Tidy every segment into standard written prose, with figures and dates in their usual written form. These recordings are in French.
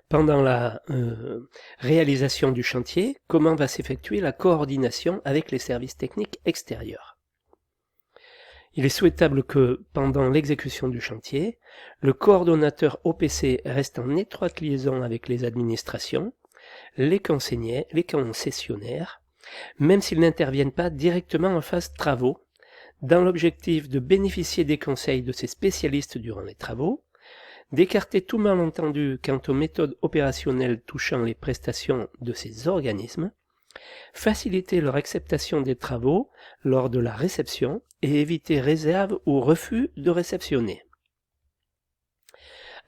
Pendant la réalisation du chantier, comment va s'effectuer la coordination avec les services techniques extérieurs? Il est souhaitable que, pendant l'exécution du chantier, le coordonnateur OPC reste en étroite liaison avec les administrations, les concessionnaires, même s'ils n'interviennent pas directement en phase travaux, dans l'objectif de bénéficier des conseils de ces spécialistes durant les travaux, d'écarter tout malentendu quant aux méthodes opérationnelles touchant les prestations de ces organismes, faciliter leur acceptation des travaux lors de la réception et éviter réserve ou refus de réceptionner.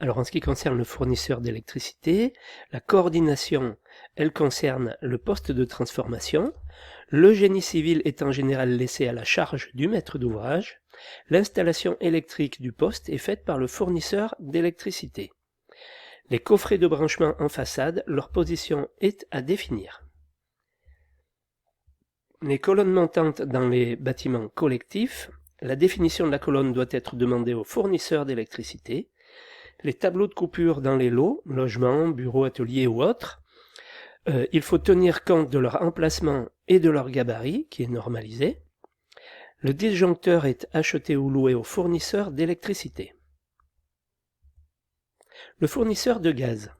Alors en ce qui concerne le fournisseur d'électricité, la coordination, elle concerne le poste de transformation. Le génie civil est en général laissé à la charge du maître d'ouvrage. L'installation électrique du poste est faite par le fournisseur d'électricité. Les coffrets de branchement en façade, leur position est à définir. Les colonnes montantes dans les bâtiments collectifs, la définition de la colonne doit être demandée au fournisseur d'électricité. Les tableaux de coupure dans les lots, logements, bureaux, ateliers ou autres, il faut tenir compte de leur emplacement et de leur gabarit, qui est normalisé. Le disjoncteur est acheté ou loué au fournisseur d'électricité. Le fournisseur de gaz.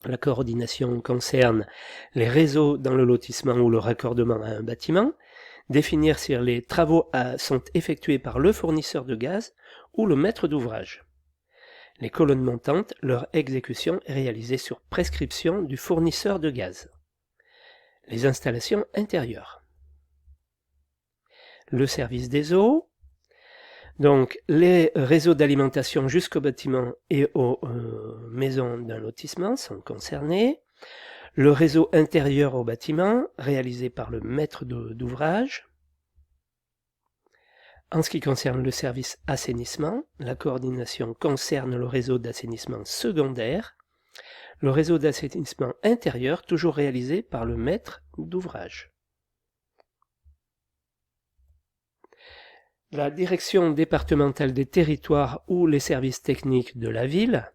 La coordination concerne les réseaux dans le lotissement ou le raccordement à un bâtiment, définir si les travaux sont effectués par le fournisseur de gaz ou le maître d'ouvrage. Les colonnes montantes, leur exécution est réalisée sur prescription du fournisseur de gaz. Les installations intérieures. Le service des eaux. Donc, les réseaux d'alimentation jusqu'au bâtiment et aux maisons d'un lotissement sont concernés. Le réseau intérieur au bâtiment, réalisé par le maître d'ouvrage. En ce qui concerne le service assainissement, la coordination concerne le réseau d'assainissement secondaire, le réseau d'assainissement intérieur, toujours réalisé par le maître d'ouvrage. La direction départementale des territoires ou les services techniques de la ville.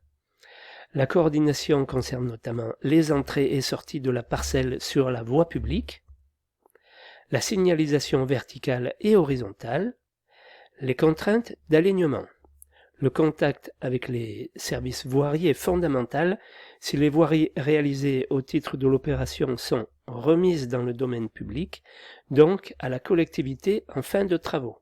La coordination concerne notamment les entrées et sorties de la parcelle sur la voie publique, la signalisation verticale et horizontale, les contraintes d'alignement. Le contact avec les services voiries est fondamental si les voiries réalisées au titre de l'opération sont remises dans le domaine public, donc à la collectivité en fin de travaux.